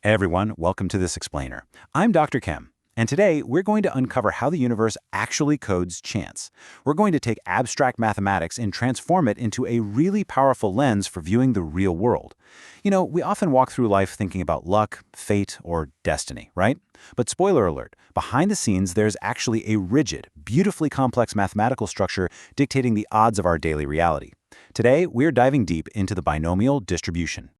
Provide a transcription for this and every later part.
Hey everyone, welcome to This Explainer. I'm Dr. Chem, and today we're going to uncover how the universe actually codes chance. We're going to take abstract mathematics and transform it into a really powerful lens for viewing the real world. You know, we often walk through life thinking about luck, fate, or destiny, right? But spoiler alert, behind the scenes there's actually a rigid, beautifully complex mathematical structure dictating the odds of our daily reality. Today, we're diving deep into the binomial distribution.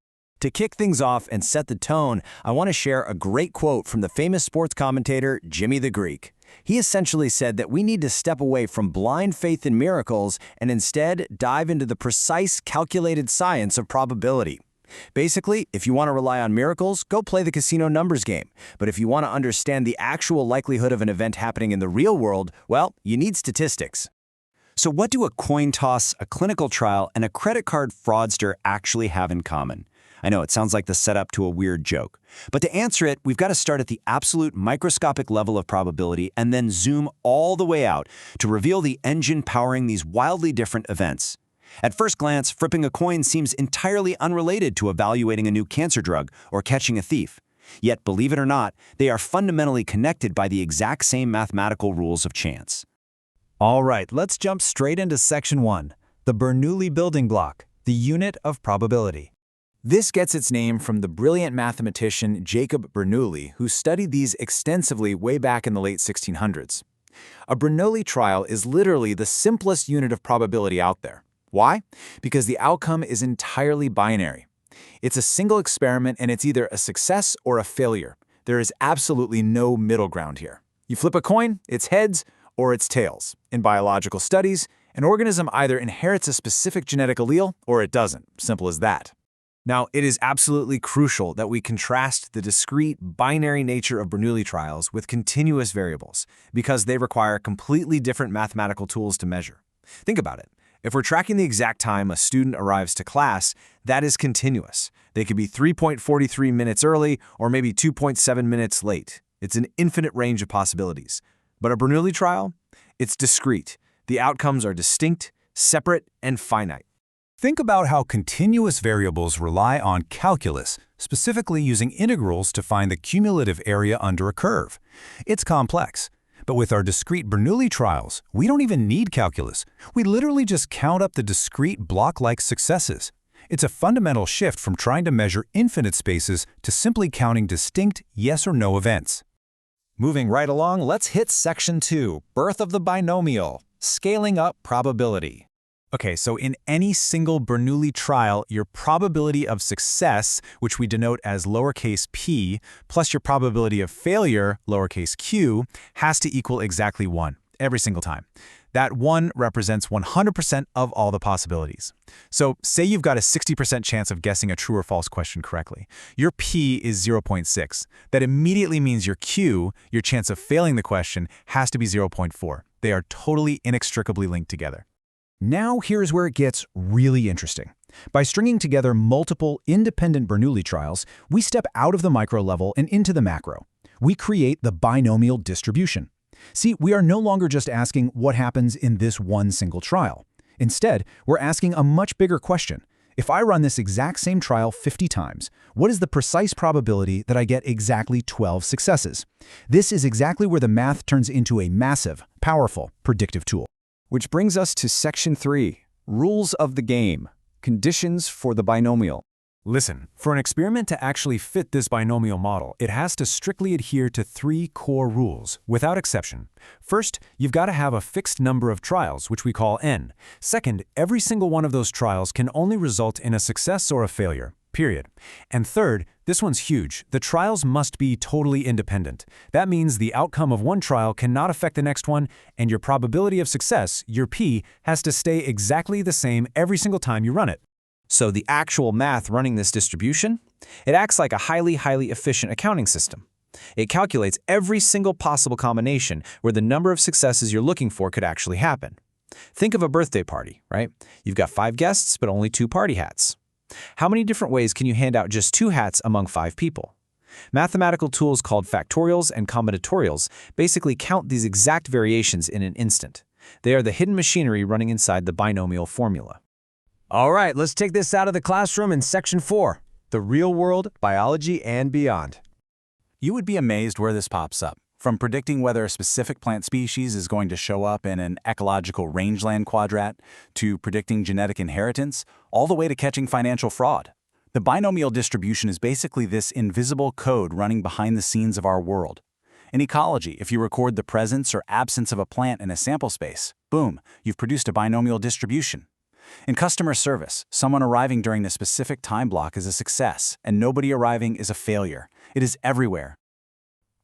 To kick things off and set the tone, I want to share a great quote from the famous sports commentator Jimmy the Greek. He essentially said that we need to step away from blind faith in miracles and instead dive into the precise, calculated science of probability. Basically, if you want to rely on miracles, go play the casino numbers game. But if you want to understand the actual likelihood of an event happening in the real world, well, you need statistics. So what do a coin toss, a clinical trial, and a credit card fraudster actually have in common? I know it sounds like the setup to a weird joke. But to answer it, we've got to start at the absolute microscopic level of probability and then zoom all the way out to reveal the engine powering these wildly different events. At first glance, flipping a coin seems entirely unrelated to evaluating a new cancer drug or catching a thief. Yet, believe it or not, they are fundamentally connected by the exact same mathematical rules of chance. All right, let's jump straight into Section 1, the Bernoulli building block, the unit of probability. This gets its name from the brilliant mathematician Jacob Bernoulli, who studied these extensively way back in the late 1600s. A Bernoulli trial is literally the simplest unit of probability out there. Why? Because the outcome is entirely binary. It's a single experiment and it's either a success or a failure. There is absolutely no middle ground here. You flip a coin, it's heads or it's tails. In biological studies, an organism either inherits a specific genetic allele or it doesn't. Simple as that. Now, it is absolutely crucial that we contrast the discrete, binary nature of Bernoulli trials with continuous variables, because they require completely different mathematical tools to measure. Think about it. If we're tracking the exact time a student arrives to class, that is continuous. They could be 3.43 minutes early or maybe 2.7 minutes late. It's an infinite range of possibilities. But a Bernoulli trial? It's discrete. The outcomes are distinct, separate, and finite. Think about how continuous variables rely on calculus, specifically using integrals to find the cumulative area under a curve. It's complex. But with our discrete Bernoulli trials, we don't even need calculus. We literally just count up the discrete block-like successes. It's a fundamental shift from trying to measure infinite spaces to simply counting distinct yes or no events. Moving right along, let's hit Section 2, Birth of the Binomial, Scaling Up Probability. Okay, so in any single Bernoulli trial, your probability of success, which we denote as lowercase p, plus your probability of failure, lowercase q, has to equal exactly 1 every single time. That 1 represents 100% of all the possibilities. So say you've got a 60% chance of guessing a true or false question correctly. Your p is 0.6. That immediately means your q, your chance of failing the question, has to be 0.4. They are totally inextricably linked together. Now here's where it gets really interesting. By stringing together multiple independent Bernoulli trials, we step out of the micro level and into the macro. We create the binomial distribution. See, we are no longer just asking what happens in this one single trial. Instead, we're asking a much bigger question. If I run this exact same trial 50 times, what is the precise probability that I get exactly 12 successes? This is exactly where the math turns into a massive, powerful, predictive tool. Which brings us to Section 3, Rules of the Game, Conditions for the Binomial. Listen, for an experiment to actually fit this binomial model, it has to strictly adhere to 3 core rules, without exception. First, you've got to have a fixed number of trials, which we call n. Second, every single one of those trials can only result in a success or a failure, period. And third, this one's huge, the trials must be totally independent. That means the outcome of one trial cannot affect the next one, and your probability of success, your p, has to stay exactly the same every single time you run it. So the actual math running this distribution? It acts like a highly efficient accounting system. It calculates every single possible combination where the number of successes you're looking for could actually happen. Think of a birthday party, right? You've got 5 guests, but only 2 party hats. How many different ways can you hand out just 2 hats among 5 people? Mathematical tools called factorials and combinatorials basically count these exact variations in an instant. They are the hidden machinery running inside the binomial formula. All right, let's take this out of the classroom in Section 4, the real world, biology, and beyond. You would be amazed where this pops up. From predicting whether a specific plant species is going to show up in an ecological rangeland quadrat, to predicting genetic inheritance, all the way to catching financial fraud. The binomial distribution is basically this invisible code running behind the scenes of our world. In ecology, if you record the presence or absence of a plant in a sample space, boom, you've produced a binomial distribution. In customer service, someone arriving during a specific time block is a success, and nobody arriving is a failure. It is everywhere.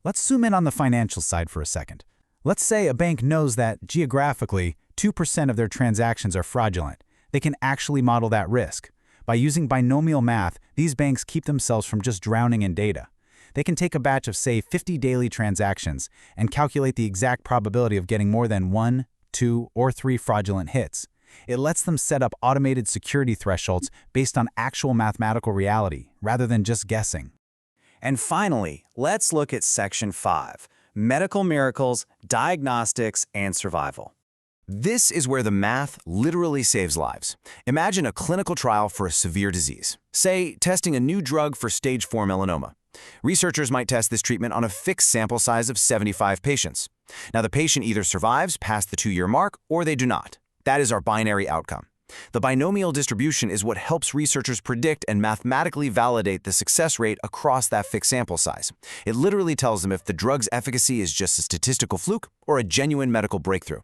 Let's zoom in on the financial side for a second. Let's say a bank knows that, geographically, 2% of their transactions are fraudulent. They can actually model that risk. By using binomial math, these banks keep themselves from just drowning in data. They can take a batch of, say, 50 daily transactions and calculate the exact probability of getting more than 1, 2, or 3 fraudulent hits. It lets them set up automated security thresholds based on actual mathematical reality, rather than just guessing. And finally, let's look at Section 5, Medical Miracles, Diagnostics, and Survival. This is where the math literally saves lives. Imagine a clinical trial for a severe disease, say testing a new drug for stage 4 melanoma. Researchers might test this treatment on a fixed sample size of 75 patients. Now, the patient either survives past the 2-year mark or they do not. That is our binary outcome. The binomial distribution is what helps researchers predict and mathematically validate the success rate across that fixed sample size. It literally tells them if the drug's efficacy is just a statistical fluke or a genuine medical breakthrough.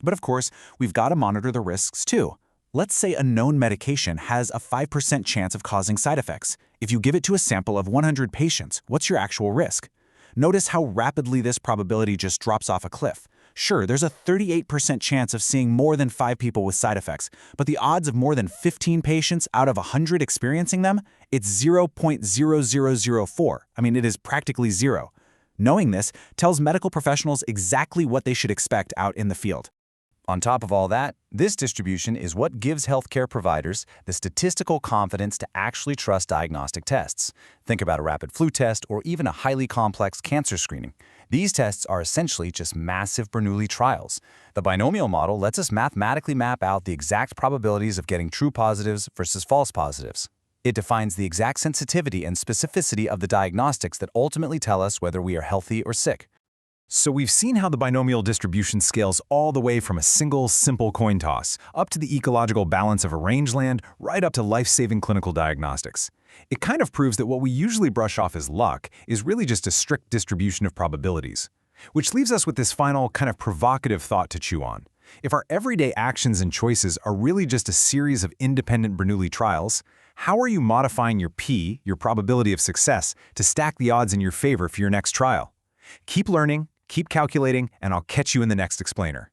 But of course, we've got to monitor the risks too. Let's say a known medication has a 5% chance of causing side effects. If you give it to a sample of 100 patients, what's your actual risk? Notice how rapidly this probability just drops off a cliff. Sure, there's a 38% chance of seeing more than 5 people with side effects, but the odds of more than 15 patients out of 100 experiencing them, it's 0.0004. I mean, it is practically zero. Knowing this tells medical professionals exactly what they should expect out in the field. On top of all that, this distribution is what gives healthcare providers the statistical confidence to actually trust diagnostic tests. Think about a rapid flu test or even a highly complex cancer screening. These tests are essentially just massive Bernoulli trials. The binomial model lets us mathematically map out the exact probabilities of getting true positives versus false positives. It defines the exact sensitivity and specificity of the diagnostics that ultimately tell us whether we are healthy or sick. So we've seen how the binomial distribution scales all the way from a single, simple coin toss, up to the ecological balance of a rangeland, right up to life-saving clinical diagnostics. It kind of proves that what we usually brush off as luck is really just a strict distribution of probabilities. Which leaves us with this final, kind of provocative thought to chew on. If our everyday actions and choices are really just a series of independent Bernoulli trials, how are you modifying your P, your probability of success, to stack the odds in your favor for your next trial? Keep learning, keep calculating, and I'll catch you in the next explainer.